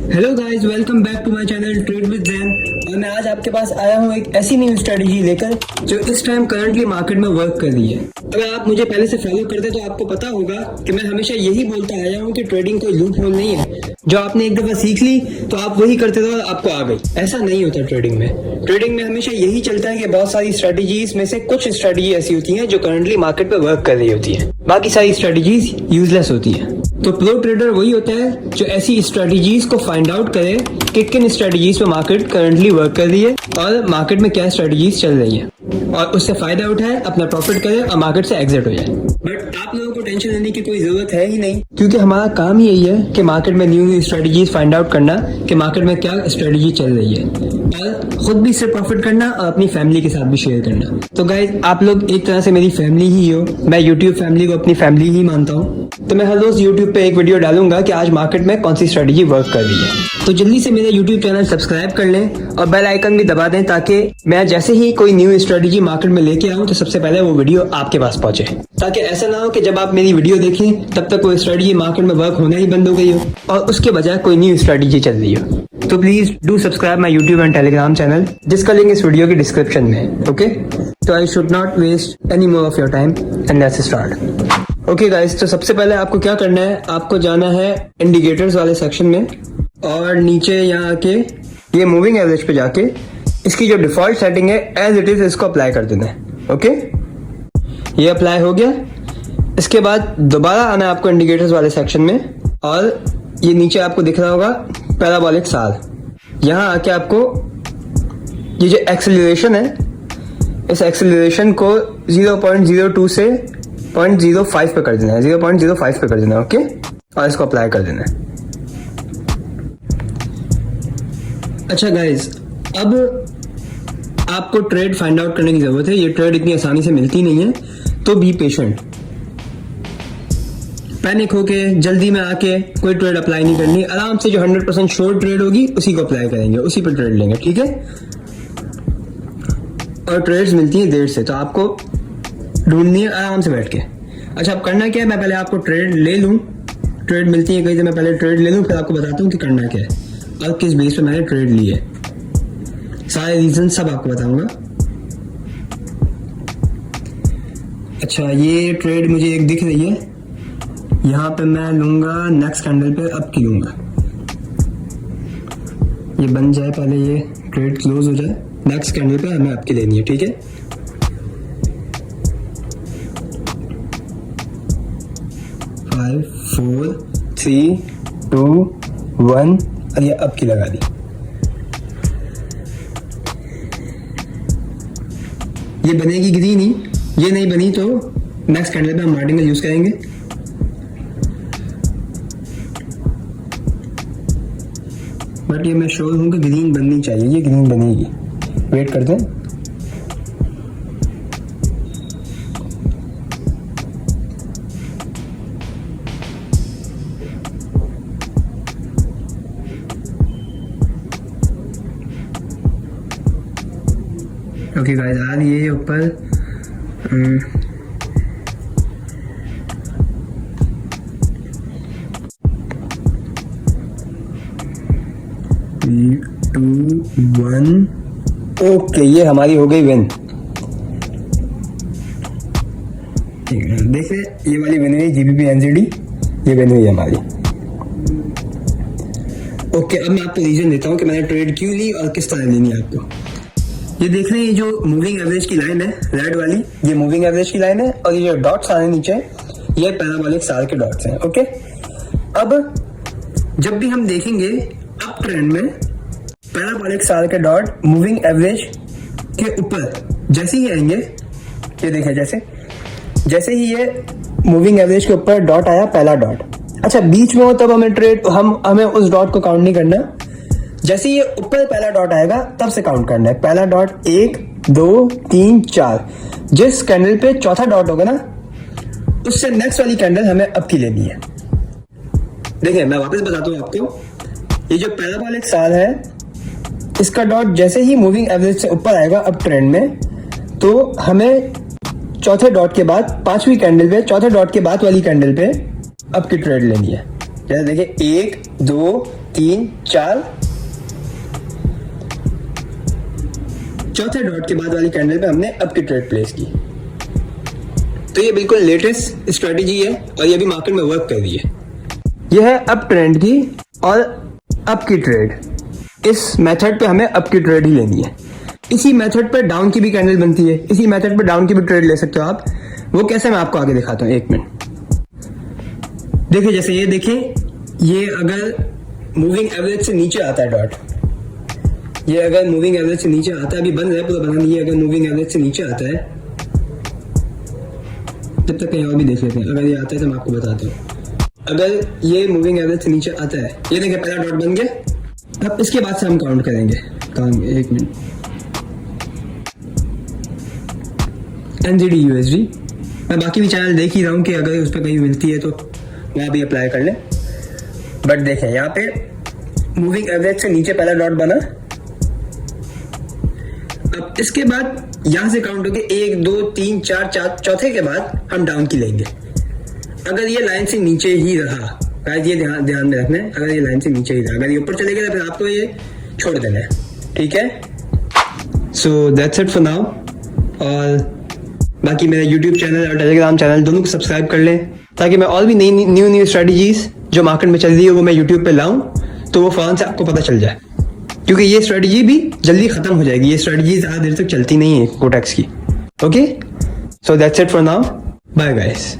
Hello guys, welcome back to my channel trade with Jain. और मैं आज आपके पास आया हूँ एक ऐसी न्यू स्ट्रेटजी लेकर जो इस टाइम करंटली मार्केट में वर्क कर रही है। अगर आप मुझे पहले से फॉलो करते तो आपको पता होगा कि मैं हमेशा यही बोलता आया हूँ कि ट्रेडिंग कोई लूप होल नहीं है। जो आपने एक दफा सीख ली तो आप वही करते थे और आपको आ गई। ऐसा नहीं होता ट्रेडिंग में। ट्रेडिंग में हमेशा यही चलता है कि बहुत सारी स्ट्रेटजीज में से कुछ स्ट्रेटजी ऐसी होती हैं जो करंटली मार्केट पे वर्क कर रही होती है, बाकी सारी स्ट्रेटजीज यूजलेस होती है। तो प्रो ट्रेडर वही होता है जो ऐसी स्ट्रेटजीज को फाइंड आउट करे कि किन स्ट्रेटजीज पे मार्केट करंटली वर्क कर रही है और मार्केट में क्या स्ट्रेटजीज चल रही है, और उससे फायदा उठाए, अपना प्रॉफिट करे और मार्केट से एग्जिट हो जाए। बट आप लोगों को टेंशन लेने की कोई जरूरत है ही नहीं, क्योंकि हमारा काम ही यही है कि मार्केट में न्यू स्ट्रेटजीज फाइंड आउट करना कि मार्केट में क्या स्ट्रेटजी चल रही है, और खुद भी इससे प्रॉफिट करना और अपनी फैमिली के साथ भी शेयर करना। तो गाइज, आप लोग एक तरह से मेरी फैमिली ही हो। मैं यूट्यूब फैमिली को अपनी फैमिली ही मानता हूँ। तो मैं हर रोज यूट्यूब पे एक वीडियो डालूंगा कि आज मार्केट में कौन सी स्ट्रेटजी वर्क कर रही है। तो जल्दी से मेरे यूट्यूब चैनल सब्सक्राइब कर लें और बेल आइकन भी दबा दें, ताकि मैं जैसे ही कोई न्यू स्ट्रेटजी मार्केट में लेके आऊं तो सबसे पहले वो वीडियो आपके पास पहुंचे, ताकि ऐसा ना हो कि जब आप मेरी वीडियो देखें तब तक वो स्ट्रेटजी मार्केट में वर्क होना ही बंद हो गई हो और उसके बजाय कोई न्यू स्ट्रेटजी चल रही हो। तो please do subscribe my YouTube and Telegram channel, जिसका लिंक इस वीडियो की डिस्क्रिप्शन में है। ओके, तो I should not waste any more of your time and let's start. Okay guys, तो सबसे पहले आपको क्या करना है, आपको जाना है इंडिकेटर्स वाले सेक्शन में और नीचे यहाँ आके ये मूविंग एवरेज पे जाके इसकी जो डिफॉल्ट सेटिंग है एज इट इज इसको अप्लाई कर देना है। ओके, ये अप्लाई हो गया। इसके बाद दोबारा आना है आपको इंडिकेटर्स वाले सेक्शन में और ये नीचे आपको दिख रहा होगा पैराबोलिक साल। यहाँ आके आपको ये जो एक्सेलरेशन है, इस एक्सेलरेशन को 0.02 से 0.05 पे कर देना है, 0.05 पे कर देना है। ओके, और इसको अप्लाई कर देना है। अच्छा गाइज, अब आपको ट्रेड फाइंड आउट करने की जरूरत है। ये ट्रेड इतनी आसानी से मिलती नहीं है, तो बी पेशेंट। पैनिक होके जल्दी में आके कोई ट्रेड अप्लाई नहीं करनी। आराम से जो 100% श्योर ट्रेड होगी उसी को अप्लाई करेंगे, उसी पर ट्रेड लेंगे, ठीक है। और ट्रेड्स मिलती हैं देर से, तो आपको ढूंढनी है आराम से बैठ के। अच्छा, अब करना क्या है, मैं पहले आपको ट्रेड ले लूं। ट्रेड मिलती है कहीं से, मैं पहले ट्रेड ले लूं, फिर आपको बताता हूँ कि करना क्या है और किस बेस पे मैंने ट्रेड ली है। सारे रीजन सब आपको बताऊंगा। अच्छा, ये ट्रेड मुझे एक दिख रही है, यहाँ पे मैं लूंगा नेक्स्ट कैंडल पे अप की लूंगा। ये बन जाए, पहले ये ट्रेड क्लोज हो जाए, नेक्स्ट कैंडल पे हमें अप की लेनी है, ठीक है। फाइव, 4, 3, 2, 1 और ये अप की लगा दी। ये बनेगी ग्रीन ही, ये नहीं बनी तो नेक्स्ट कैंडल पे हम मार्टिंगल यूज करेंगे। बट ये मैं श्योर हूं कि ग्रीन बननी चाहिए, ये ग्रीन बनेगी। वेट करते हैं। ओके गाइस, आ रही है ऊपर। 3, 2, 1। ओके, ये हमारी हो गई विन। ठीक है, देखिए ये वाली विन हुई, जीबीपी एनसीडी, ये विन हुई हमारी। ओके, अब मैं आपको रीजन देता हूँ कि मैंने ट्रेड क्यों ली और किस तरह लेनी है आपको। ये देख रहे हैं, ये जो मूविंग एवरेज की लाइन है रेड वाली, ये मूविंग एवरेज की लाइन है, और ये जो डॉट्स आ रहे हैं नीचे, ये पैराबोलिक साल के डॉट्स हैं। ओके, अब जब भी हम देखेंगे अप ट्रेंड में पैराबोलिक साल के डॉट मूविंग एवरेज के ऊपर जैसे ही आएंगे, ये देखें, जैसे ही ये मूविंग एवरेज के ऊपर डॉट आया, पहला डॉट, अच्छा बीच में हो तब हमें उस डॉट को काउंट नहीं करना। जैसे ये ऊपर पहला डॉट आएगा तब से काउंट करना है। पहला डॉट 1, 2, 3, 4, जिस कैंडल पे चौथा डॉट होगा ना, उससे नेक्स्ट वाली कैंडल हमें अप की लेनी है। देखिए, मैं वापस बताता हूँ आपको, ये जो पैराबोलिक साल है, इसका डॉट जैसे ही मूविंग एवरेज से ऊपर आएगा अप ट्रेंड में, तो हमें चौथे डॉट के बाद पांचवी कैंडल पे, चौथे डॉट के बाद वाली कैंडल पे अप की ट्रेड लेनी है। जैसे देखिए 1, 2, 3 4, चौथे डॉट के बाद वाली कैंडल पे हमने अप की ट्रेड प्लेस की। तो ये बिल्कुल लेटेस्ट स्ट्रेटेजी है और ये भी मार्केट में वर्क कर रही है। ये है अप ट्रेंड की और अप की ट्रेड। इस मेथड पे हमें अप की ट्रेड ही लेनी है। इसी मेथड पे डाउन की भी कैंडल बनती है, इसी मेथड पे डाउन की भी ट्रेड ले सकते हो आप। वो कैसे मैं आपको आगे दिखाता हूँ, 1 मिनट। देखिए जैसे ये देखें, ये अगर मूविंग एवरेज से नीचे आता है डॉट, ये अगर मूविंग एवरेज से नीचे आता है, अभी बंद है पूरा बना नहीं है, अगर मूविंग एवरेज से नीचे आता है, जब तक कहीं और भी देख लेते हैं, अगर ये आता है तो मैं आपको बताता हूँ। अगर ये मूविंग एवरेज से नीचे आता है, ये देखिए पहला डॉट बन गया। अब इसके बाद से हम काउंट करेंगे, 1 मिनट। NZD USD, मैं बाकी भी चैनल देख ही रहा हूँ कि अगर उस पर कहीं मिलती है तो वहाँ भी अप्लाई कर लें। बट देखें यहाँ पे मूविंग एवरेज से नीचे पहला डॉट बना। अब इसके बाद यहां से काउंट होके 1 2 3 4, चौथे के बाद हम डाउन की लेंगे। अगर ये लाइन से नीचे ही रहा, गाइस ये ध्यान में रखना है, अगर ये लाइन से नीचे ही रहा, अगर ये ऊपर चले गया तो फिर आपको ये छोड़ देना है, ठीक है। सो दैट्स इट फॉर नाउ। और बाकी मेरा यूट्यूब चैनल और टेलीग्राम चैनल दोनों को सब्सक्राइब कर लें, ताकि मैं और भी न्यू स्ट्रेटजीज जो मार्केट में चल रही है वो मैं यूट्यूब पे लाऊं, तो वो फौरन से आपको पता चल जाए। क्योंकि ये स्ट्रेटजी भी जल्दी खत्म हो जाएगी, ये स्ट्रेटजी ज़्यादा देर तक चलती नहीं है कोटेक्स की। Okay, so that's it for now, bye guys.